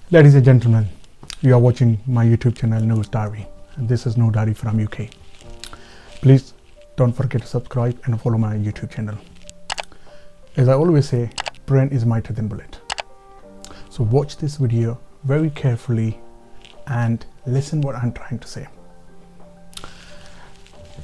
Ladies and gentlemen, you are watching my YouTube channel Noor's Diary, and this is Noor Diary from UK. Please don't forget to subscribe and follow my YouTube channel. As I always say, brain is mightier than bullet. So watch this video very carefully and listen what I'm trying to say.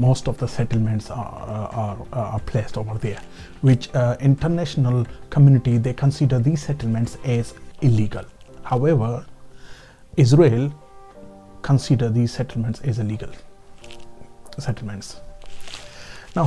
most of the settlements are placed over there, which international community, they consider these settlements as illegal. However, Israel consider these settlements as illegal settlements. Now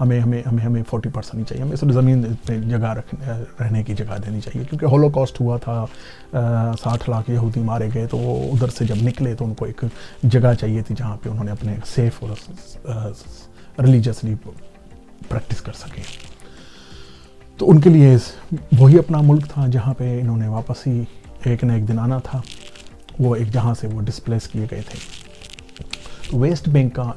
ہمیں 40% نہیں چاہیے, ہمیں صرف زمین پہ جگہ رہنے کی جگہ دینی چاہیے, کیونکہ ہولوکاسٹ ہوا تھا, 60 لاکھ یہودی مارے گئے, تو وہ ادھر سے جب نکلے تو ان کو ایک جگہ چاہیے تھی جہاں پہ انہوں نے اپنے سیف اور ریلیجیسلی پریکٹس کر سکیں. تو ان کے لیے وہی اپنا ملک تھا جہاں پہ انہوں نے واپس ہی ایک نہ ایک دن آنا تھا, وہ ایک جہاں سے وہ ڈسپلیس کیے گئے تھے. تو ویسٹ بینک کا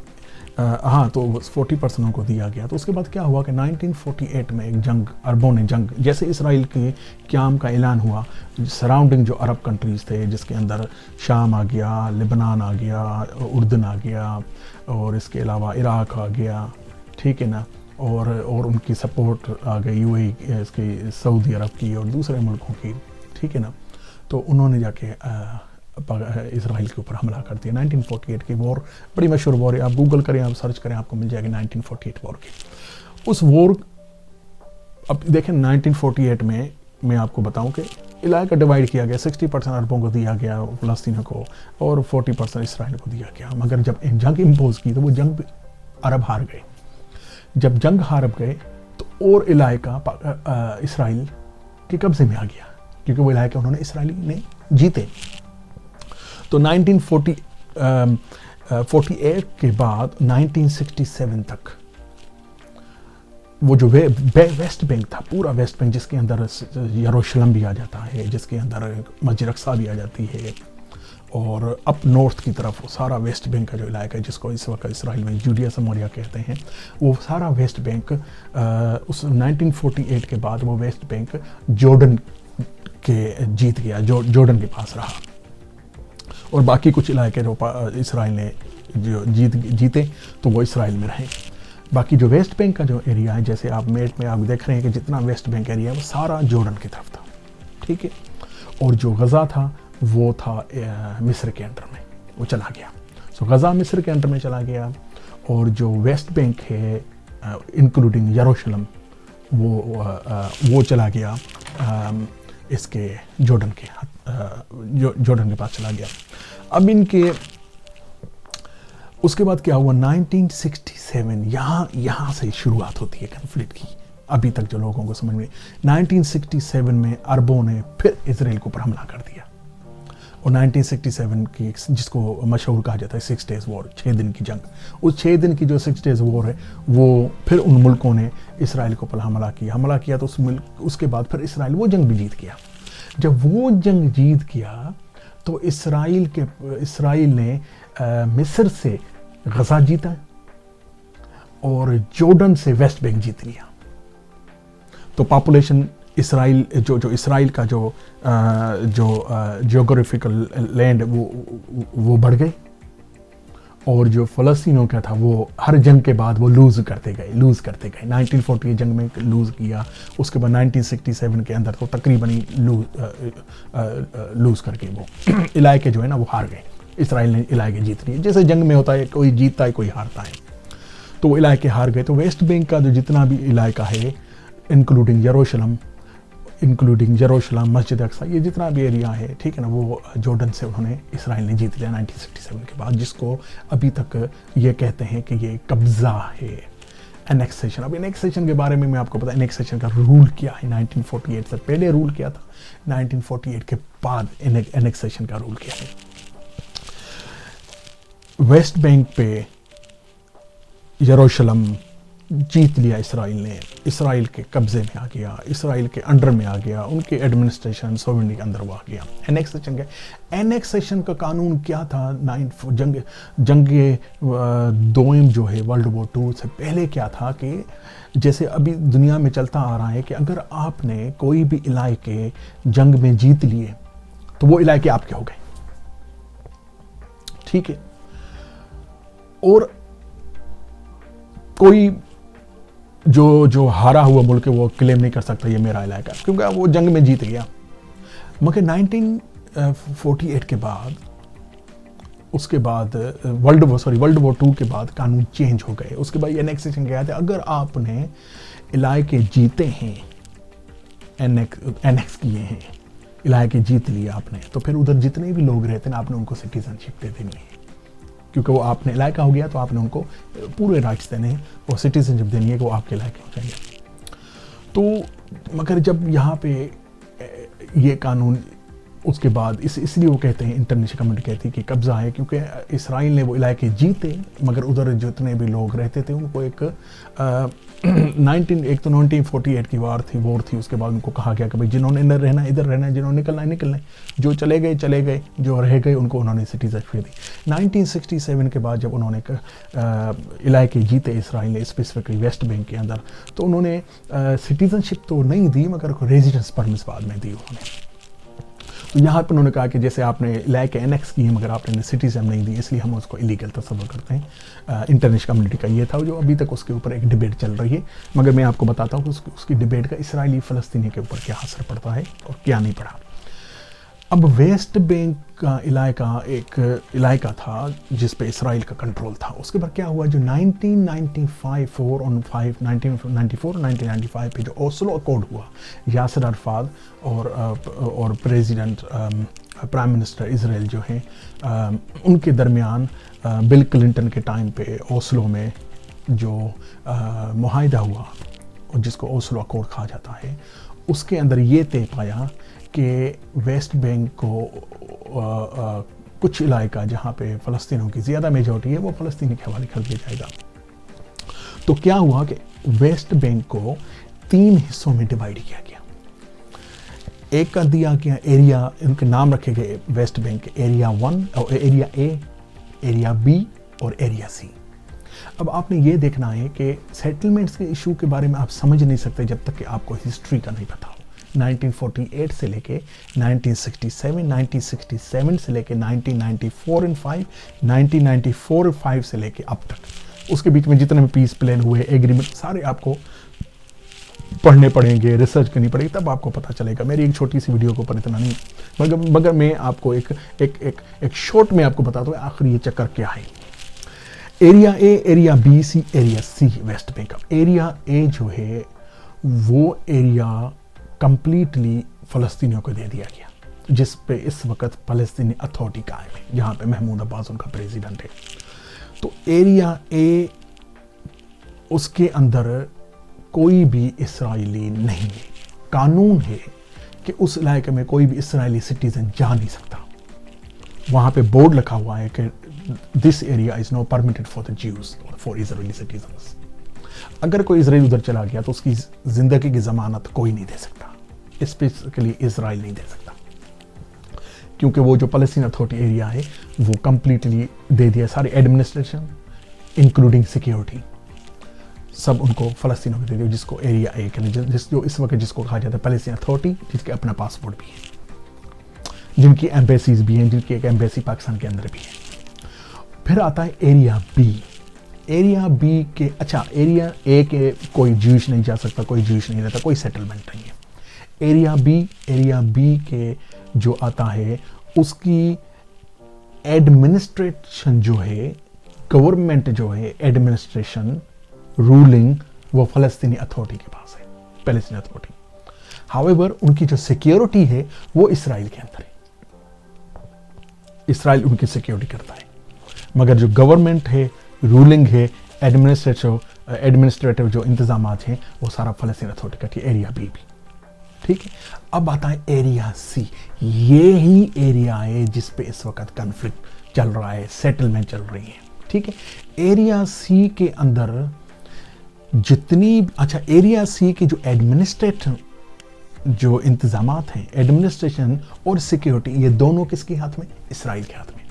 تو 40% ان کو دیا گیا. تو اس کے بعد کیا ہوا کہ 1948 میں ایک جنگ, عربوں نے جنگ, جیسے اسرائیل کے قیام کا اعلان ہوا, سراؤنڈنگ جو عرب کنٹریز تھے جس کے اندر شام آ گیا, لبنان آ گیا, اردن آ گیا, اور اس کے علاوہ عراق آ گیا, ٹھیک ہے نا, اور ان کی سپورٹ آ گئی یو اے اس کی, سعودی عرب کی اور دوسرے ملکوں کی, ٹھیک ہے نا. تو انہوں نے جا کے اسرائیل کے اوپر حملہ کر دیا. 1948 کی وار بڑی مشہور وار ہے, آپ گوگل کریں, آپ سرچ کریں, آپ کو مل جائے گی 1948 وار کی. اس وار, اب دیکھیں 1948 میں آپ کو بتاؤں کہ علاقہ ڈیوائیڈ کیا گیا, 60% عربوں کو دیا گیا, فلسطینیوں کو, اور 40% اسرائیل کو دیا گیا. مگر جب جنگ امپوز کی تو وہ جنگ عرب ہار گئے. جب جنگ ہار گئے تو اور علاقہ اسرائیل کے قبضے میں آ گیا, کیونکہ وہ علاقے انہوں نے اسرائیلی نے جیتے. تو 1948 کے بعد 1967 تک وہ جو ویسٹ بینک تھا, پورا ویسٹ بینک, جس کے اندر یروشلم بھی آ جاتا ہے, جس کے اندر مسجد اقصیٰ بھی آ جاتی ہے, اور اپ نارتھ کی طرف وہ سارا ویسٹ بینک کا جو علاقہ ہے جس کو اس وقت اسرائیل میں جوڈیا سموریا کہتے ہیں, وہ سارا ویسٹ بینک اس 1948 کے بعد وہ ویسٹ بینک جورڈن کے جیت گیا, جورڈن کے پاس رہا. اور باقی کچھ علاقے جو اسرائیل نے جو جیتے تو وہ اسرائیل میں رہے. باقی جو ویسٹ بینک کا جو ایریا ہے, جیسے آپ میپ میں آپ دیکھ رہے ہیں کہ جتنا ویسٹ بینک ایریا ہے وہ سارا جورڈن کی طرف تھا, ٹھیک ہے. اور جو غزہ تھا وہ تھا مصر کے انڈر میں, وہ چلا گیا. سو غزہ مصر کے انڈر میں چلا گیا, اور جو ویسٹ بینک ہے انکلوڈنگ یروشلم وہ چلا گیا اس کے جورڈن کے پاس چلا گیا. اب ان کے اس کے بعد کیا ہوا, 1967 یہاں سے شروعات ہوتی ہے کنفلکٹ کی, ابھی تک جو لوگوں کو سمجھ میں. 1967 میں عربوں نے پھر اسرائیل کو پر حملہ کر دیا, اور 1967 کی جس کو مشہور کہا جاتا ہے 6 days وار, 6 دن کی جنگ. اس 6 دن کی جو 6 days وار ہے وہ پھر ان ملکوں نے اسرائیل کو پر حملہ کیا تو اس کے بعد پھر اسرائیل وہ جنگ بھی جیت گیا. جب وہ جنگ جیت گیا تو اسرائیل نے مصر سے غزہ جیتا اور جورڈن سے ویسٹ بینک جیت لیا. تو پاپولیشن اسرائیل جو اسرائیل کا جو جیوگرافیکل لینڈ وہ بڑھ گئے, اور جو فلسطینوں کا تھا وہ ہر جنگ کے بعد وہ لوز کرتے گئے. 1940 جنگ میں لوز کیا, اس کے بعد 1967 کے اندر تو تقریباً لوز کر کے وہ علاقے جو ہے نا وہ ہار گئے. اسرائیل نے علاقے جیت لیے, جیسے جنگ میں ہوتا ہے کوئی جیتتا ہے کوئی ہارتا ہے, تو وہ علاقے ہار گئے. تو ویسٹ بینک کا جو جتنا بھی علاقہ ہے انکلوڈنگ یروشلم, مسجد اقصیٰ, یہ جتنا بھی ایریا ہے, ٹھیک ہے نا, وہ جورڈن سے انہوں نے اسرائیل نے جیت لیا 1967 کے بعد, جس کو ابھی تک یہ کہتے ہیں کہ یہ قبضہ ہے, انیکسیشن. اب انیکسیشن کے بارے میں آپ کو پتا ہے انیکسیشن کا رول کیا ہے. 1948 سے پہلے رول کیا تھا, 1948 کے بعد انیکسیشن کا رول کیا ہے. ویسٹ بینک پہ یروشلم جیت لیا اسرائیل نے, اسرائیل کے قبضے میں آ گیا, اسرائیل کے انڈر میں آ گیا, ان کے ایڈمنسٹریشن سوورنٹی کے اندر وہ آ گیا. انیکسیشن کیا, انیکسیشن کا قانون کیا تھا, جنگ دوئم جو ہے ورلڈ وار 2 سے پہلے کیا تھا کہ جیسے ابھی دنیا میں چلتا آ رہا ہے کہ اگر آپ نے کوئی بھی علاقے جنگ میں جیت لیے تو وہ علاقے آپ کے ہو گئے, ٹھیک ہے, اور کوئی جو ہارا ہوا ملک ہے وہ کلیم نہیں کر سکتا یہ میرا علاقہ, کیونکہ وہ جنگ میں جیت گیا. مگر 1948 کے بعد, اس کے بعد ورلڈ وار 2 کے بعد قانون چینج ہو گئے. اس کے بعد یہ انیکسیشن کیا تھا, اگر آپ نے علاقے جیتے ہیں, انیکس کیے ہیں, علاقے جیت لیے آپ نے, تو پھر ادھر جتنے بھی لوگ رہتے ہیں آپ نے ان کو سٹیزن شپ دے دینی ہے. کیونکہ وہ آپ نے علاقہ ہو گیا تو آپ نے ان کو پورے رائٹس دینے ہیں اور سٹیزن شپ دینی ہے کہ وہ آپ کے علاقے ہو جائیں گے. تو مگر جب یہاں پہ یہ قانون اس کے بعد اس لیے وہ کہتے ہیں انٹرنیشنل کمیونٹی کہتی ہے کہ قبضہ ہے کیونکہ اسرائیل نے وہ علاقے جیتے مگر ادھر جتنے بھی لوگ رہتے تھے ان کو ایک تو 1948 کی وار تھی اس کے بعد ان کو کہا گیا کہ بھائی جنہوں نے ادھر رہنا ہے ادھر رہنا ہے, جنہوں نے نکلنا ہے نکلنا ہے, جو چلے گئے, جو رہ گئے ان کو انہوں نے سٹیزن شپ دی. 1967 کے بعد جب انہوں نے علاقے جیتے اسرائیل نے اسپیسیفکلی ویسٹ بینک کے اندر, تو انہوں نے سٹیزن شپ تو نہیں دی مگر ریزیڈنس پرمٹس بعد میں دی انہوں نے. تو یہاں پہ انہوں نے کہا کہ جیسے آپ نے علاقے انیکس کی ہیں مگر آپ نے سٹیزن نہیں دی, اس لیے ہم اس کو ایلیگل تصور کرتے ہیں. انٹرنیشنل کمیونٹی کا یہ تھا جو ابھی تک اس کے اوپر ایک ڈیبیٹ چل رہی ہے, مگر میں آپ کو بتاتا ہوں کہ اس کی ڈیبیٹ کا اسرائیلی فلسطینی کے اوپر کیا اثر پڑتا ہے اور کیا نہیں پڑا. اب ویسٹ بینک کا علاقہ ایک علاقہ تھا جس پہ اسرائیل کا کنٹرول تھا. اس کے بعد کیا ہوا, جو 1995 پہ جو اوسلو اکارڈ ہوا, یاسر عرفات اور پریزیڈنٹ پرائم منسٹر اسرائیل جو ہیں ان کے درمیان بل کلنٹن کے ٹائم پہ اوسلو میں جو معاہدہ ہوا جس کو اوسلو اکارڈ کہا جاتا ہے, اس کے اندر یہ طے پایا کہ ویسٹ بینک کو کچھ علاقہ جہاں پہ فلسطینیوں کی زیادہ میجورٹی ہے وہ فلسطینی کے حوالے کر دیا جائے گا. تو کیا ہوا کہ ویسٹ بینک کو 3 حصوں میں ڈیوائیڈ کیا گیا. ایک کا دیا گیا ایریا, ان کے نام رکھے گئے ویسٹ بینک, ایریا 1 اور ایریا اے, ایریا بی اور ایریا سی. اب آپ نے یہ دیکھنا ہے کہ سیٹلمنٹس کے ایشو کے بارے میں آپ سمجھ نہیں سکتے جب تک کہ آپ کو ہسٹری کا نہیں پتا ہو. 1948 سے لے کے 1967, 1967 سے لے کے 1994 and 5, 1994 and 5 سے لے کے اب تک, اس کے بیچ میں جتنے بھی پیس پلان ہوئے, ایگریمنٹ, سارے آپ کو پڑھنے پڑیں گے, ریسرچ کرنی پڑے گی, تب آپ کو پتہ چلے گا. میری ایک چھوٹی سی ویڈیو کے اوپر اتنا نہیں, مگر میں آپ کو ایک شارٹ میں آپ کو بتاتا ہوں آخر یہ چکر کیا ہے. Area A, area B, C, area C West Bank کا. ایریا اے جو ہے وہ ایریا کمپلیٹلی فلسطینیوں کو دے دیا گیا, جس پہ اس وقت فلسطینی اتھارٹی قائم ہے, جہاں پہ محمود عباس ان کا پریزیڈنٹ ہے. تو ایریا اے, اس کے اندر کوئی بھی اسرائیلی نہیں ہے. قانون ہے کہ اس علاقے میں کوئی بھی اسرائیلی سٹیزن جا نہیں سکتا. وہاں پہ بورڈ لکھا ہوا ہے کہ this area is no permitted for the Jews اور فار اسرائیلی سٹیزنز. اگر کوئی اسرائیل ادھر چلا گیا تو اس کی زندگی کی ضمانت کوئی نہیں دے سکتا, اسپیسیفکلی اسرائیل نہیں دے سکتا, کیونکہ وہ جو فلسطین اتھارٹی ایریا ہے وہ کمپلیٹلی دے دیا. ساری ایڈمنسٹریشن انکلوڈنگ سیکیورٹی سب ان کو فلسطینوں کو دے دیا, جس کو ایریا اے جو اس وقت جس کو کہا جاتا ہے فلسطین اتھارٹی, جس کے اپنا پاسپورٹ بھی ہے, جن کی ایمبیسیز بھی ہیں, جن کی ایک ایمبیسی پاکستان کے اندر بھی ہے. پھر آتا ہے ایریا بی. ایریا بی کے, اچھا ایریا اے کے کوئی جوش نہیں جا سکتا, کوئی جوش نہیں رہتا, کوئی سیٹلمنٹ نہیں ہے. ایریا بی کے جو آتا ہے اس کی ایڈمنسٹریشن جو ہے, گورنمنٹ جو ہے, ایڈمنسٹریشن رولنگ وہ فلسطینی اتھارٹی کے پاس ہے, فلسطینی اتھارٹی. ہاویور ان کی جو سیکیورٹی ہے وہ اسرائیل کے اندر ہے, اسرائیل ان کی سیکیورٹی کرتا ہے, مگر جو گورنمنٹ ہے, رولنگ ہے, ایڈمنسٹریٹو جو انتظامات ہیں وہ سارا فلسطین اتھارٹی کا. ایریا بی بھی ٹھیک ہے. اب آتا ہے ایریا سی. یہی ایریا ہے جس پہ اس وقت کنفلکٹ چل رہا ہے, سیٹلمنٹ چل رہی ہے, ٹھیک ہے. ایریا سی کے اندر جتنی, اچھا ایریا سی کی جو ایڈمنسٹریشن جو انتظامات ہیں, ایڈمنسٹریشن اور سیکیورٹی, یہ دونوں کس کے ہاتھ میں؟ اسرائیل کے ہاتھ میں,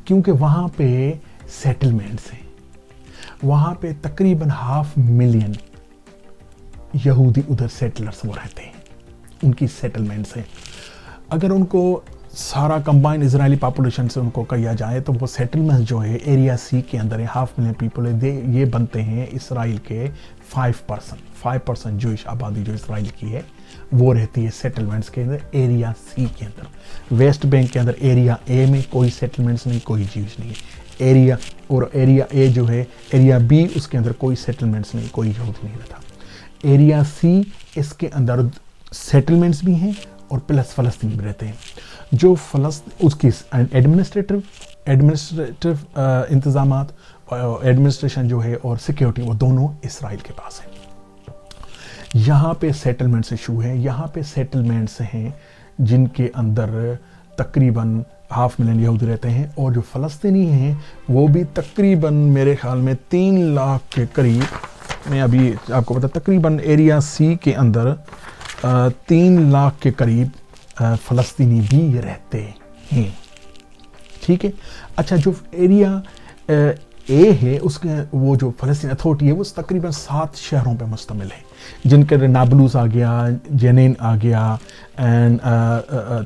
کیونکہ وہاں پہ سیٹلمنٹس ہیں, وہاں پہ تقریباً 500,000 یہودی ادھر سیٹلرز وہ رہتے ہیں, ان کی سیٹلمنٹس ہیں. اگر ان کو سارا کمبائن اسرائیلی پاپولیشن سے ان کو کیا جائے تو وہ سیٹلمنٹس جو ہے ایریا سی کے اندر 500,000 پیپل ہے, یہ بنتے ہیں اسرائیل کے 5% جوئش آبادی جو اسرائیل کی ہے وہ رہتی ہے سیٹلمنٹس کے اندر ایریا سی کے اندر. ویسٹ بینک کے اندر ایریا اے میں کوئی سیٹلمنٹس نہیں, کوئی جوئش نہیں ہے. ایریا اے جو ہے, ایریا بی, اس کے اندر کوئی سیٹلمنٹس نہیں, کوئی یہودی نہیں رہتا. ایریا سی, اس کے اندر سیٹلمنٹس بھی ہیں اور پلس فلسطینی بھی رہتے ہیں. جو اس کی ایڈمنسٹریٹو ایڈمنسٹریٹو انتظامات، ایڈمنسٹریشن جو ہے اور سیکیورٹی، وہ دونوں اسرائیل کے پاس ہیں۔ یہاں پہ سیٹلمنٹس ایشو ہیں، یہاں پہ سیٹلمنٹس ہیں جن کے اندر تقریباً 500,000 یہودی رہتے ہیں، اور جو فلسطینی ہیں وہ بھی تقریباً میرے خیال میں 3 لاکھ کے قریب، میں ابھی آپ کو بتا، تقریباً ایریا سی کے اندر 3 لاکھ کے قریب فلسطینی بھی رہتے ہیں، ٹھیک ہے۔ اچھا، جو ایریا اے ہے، اس کے وہ جو فلسطین اتھارٹی ہے وہ تقریباً 7 شہروں پہ مشتمل ہے، جن کے نابلوس آ گیا، جنین آ گیا، اینڈ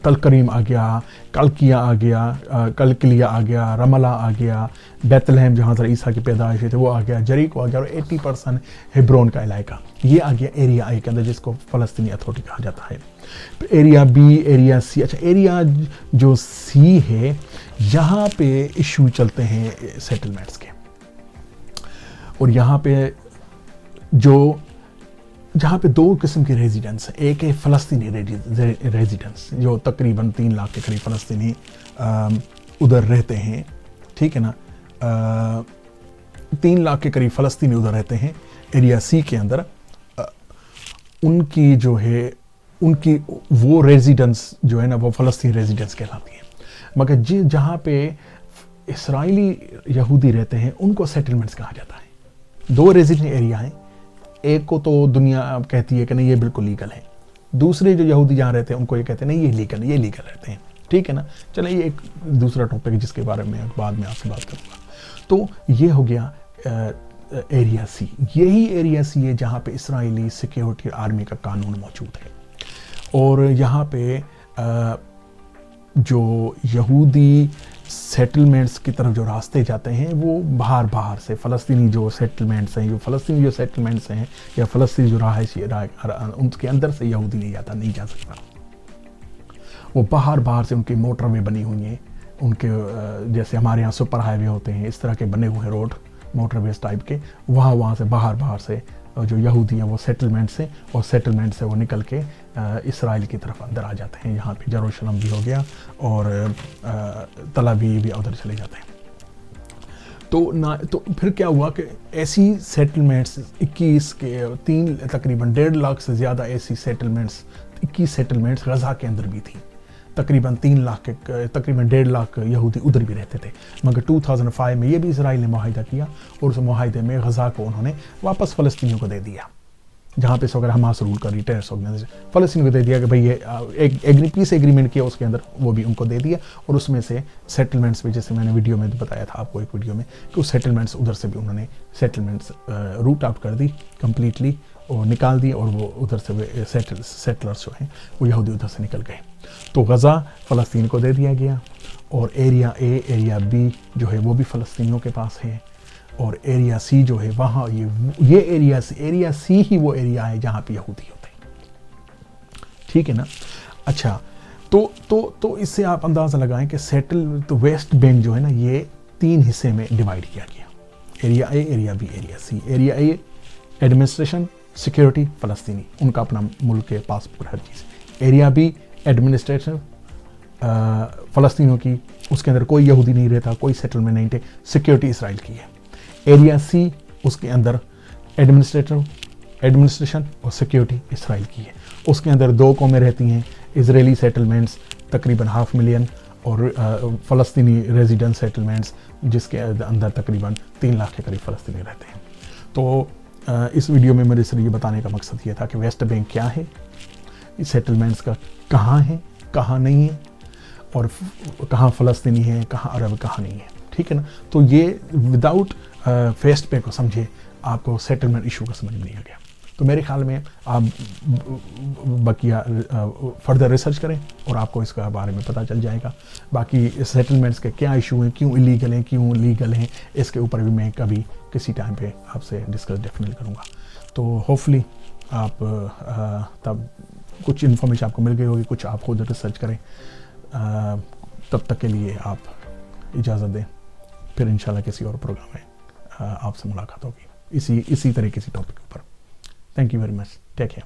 تل کریم آ گیا، کلکیا آ گیا، کلکلیا آ گیا، رملہ آ گیا، بیت لحم جہاں سے عیسیٰ کی پیدائش تھے وہ آ گیا، جریکو آ گیا، اور 80% ہیبرون کا علاقہ، یہ آ گیا ایریا اے کے اندر، جس کو فلسطینی اتھارٹی کہا جاتا ہے۔ ایریا بی، ایریا سی، اچھا ایریا جو سی ہے یہاں پہ ایشو چلتے ہیں سیٹلمنٹس کے، اور یہاں پہ جہاں پہ 2 قسم کے ریزیڈنس ہیں، ایک ہے فلسطینی ریزیڈنس، جو تقریباً 3 لاکھ کے قریب فلسطینی ادھر رہتے ہیں، ٹھیک ہے نا، 3 لاکھ کے قریب فلسطینی ادھر رہتے ہیں ایریا سی کے اندر، ان کی جو ہے ان کی وہ ریزیڈنس جو ہے نا وہ فلسطینی ریزیڈنس کہلاتی ہیں، مگر جہاں پہ اسرائیلی یہودی رہتے ہیں ان کو سیٹلمنٹس کہا جاتا ہے۔ 2 ریزیڈنٹ ایریا ہیں، ایک کو تو دنیا کہتی ہے کہ نہیں یہ بالکل لیگل ہے، دوسرے جو یہودی جہاں رہتے ہیں ان کو یہ کہتے ہیں نہیں یہ لیگل رہتے ہیں، ٹھیک ہے نا۔ چلیں یہ ایک دوسرا ٹاپک ہے جس کے بارے میں بعد میں آپ سے بات کروں گا۔ تو یہ ہو گیا ایریا سی، یہی ایریا سی ہے جہاں پہ اسرائیلی سیکیورٹی آرمی کا قانون موجود ہے، اور یہاں پہ جو یہودی سیٹلمنٹس کی طرف جو راستے جاتے ہیں وہ باہر سے فلسطینی جو سیٹلمنٹس ہیں، یا فلسطینی جو رہائشی ان کے اندر سے یہودی نہیں جا سکتا، وہ باہر سے ان کی موٹر وے بنی ہوئی ہیں، ان کے جیسے ہمارے یہاں سپر ہائی وے ہوتے ہیں اس طرح کے بنے ہوئے روڈ، موٹر ویز ٹائپ کے، وہاں سے باہر سے جو یہودی ہیں وہ سیٹلمنٹ سے، اور سیٹلمنٹ سے وہ نکل کے اسرائیل کی طرف اندر آ جاتے ہیں، یہاں پہ یروشلم بھی ہو گیا اور تل ابیب بھی ادھر چلے جاتے ہیں۔ تو پھر کیا ہوا کہ ایسی سیٹلمنٹس 21 کے تقریباً 1.5 لاکھ سے زیادہ ایسی سیٹلمنٹس 21 سیٹلمنٹس غزہ کے اندر بھی تھیں، تقریباً 3 لاکھ کے تقریباً 1.5 لاکھ یہودی ادھر بھی رہتے تھے، مگر 2005 میں یہ بھی اسرائیل نے معاہدہ کیا، اور اس معاہدے میں غزہ کو انہوں نے واپس فلسطینیوں کو دے دیا، جہاں پہ اس وقت حماس رول کر رہی ٹیررسٹ آرگنائزیشن، فلسطینیوں کو دے دیا کہ بھئی یہ پیس ایگریمنٹ کیا اس کے اندر، وہ بھی ان کو دے دیا، اور اس میں سے سیٹلمنٹس بھی، جیسے میں نے ویڈیو میں بتایا تھا آپ کو ایک ویڈیو میں، کہ اس سیٹلمنٹس ادھر سے بھی انہوں نے سیٹلمنٹس روٹ آؤٹ کر دی کمپلیٹلی، اور نکال دی، اور وہ ادھر سے سیٹلرز جو ہیں وہ یہودی ادھر سے نکل گئے۔ تو غزہ فلسطین کو دے دیا گیا، اور ایریا اے، ایریا بی جو ہے وہ بھی فلسطینیوں کے پاس ہے، اور ایریا سی جو ہے وہاں یہ ایریا سی ہی وہ ایریا ہے جہاں پہ یہودی ہوتے ہیں، ٹھیک ہے نا۔ اچھا، تو اس سے آپ اندازہ لگائیں کہ تو ویسٹ بینک جو ہے نا یہ 3 حصے میں ڈیوائیڈ کیا گیا، area A, area B, area C. Area A administration, security, فلسطینی، ان کا اپنا ملک کے پاسپورٹ ہر چیز۔ ایریا بی ایڈمنسٹریشن فلسطینیوں کی، اس کے اندر کوئی یہودی نہیں رہتا، کوئی سیٹلمنٹ نہیں تھے، سیکیورٹی اسرائیل کی ہے۔ ایریا سی، اس کے اندر ایڈمنسٹریشن اور سیکیورٹی اسرائیل کی ہے، اس کے اندر 2 قومیں رہتی ہیں، اسرائیلی سیٹلمنٹس تقریباً 500,000 اور فلسطینی ریزیڈنٹ سیٹلمنٹس جس کے اندر تقریباً 3 لاکھ کے قریب فلسطینی رہتے ہیں۔ تو اس ویڈیو میں میرے سے یہ بتانے کا مقصد یہ تھا کہ ویسٹ بینک کیا ہے، سیٹلمنٹس کا کہاں ہے، کہاں نہیں ہے، اور کہاں فلسطینی ہے، کہاں عرب، کہاں نہیں ہے، ٹھیک ہے نا۔ تو یہ وداؤٹ ویسٹ بینک کو سمجھے آپ کو سیٹلمنٹ ایشو کا سمجھ نہیں آ گیا، تو میرے خیال میں آپ بقیہ فردر ریسرچ کریں اور آپ کو اس کا بارے میں پتہ چل جائے گا۔ باقی سیٹلمنٹس کے کیا ایشو ہیں، کیوں ایلیگل ہیں، کیوں لیگل ہیں، اس کے اوپر بھی میں کبھی کسی ٹائم پہ آپ سے ڈسکس ڈیفینیٹلی کروں گا۔ تو ہوپفلی آپ تب کچھ انفارمیشن آپ کو مل گئی ہوگی، کچھ آپ خود ریسرچ کریں۔ تب تک کے لیے آپ اجازت دیں، پھر انشاءاللہ کسی اور پروگرام میں آپ سے ملاقات ہوگی اسی طرح کسی ٹاپک کے اوپر۔ Thank you very much, take care.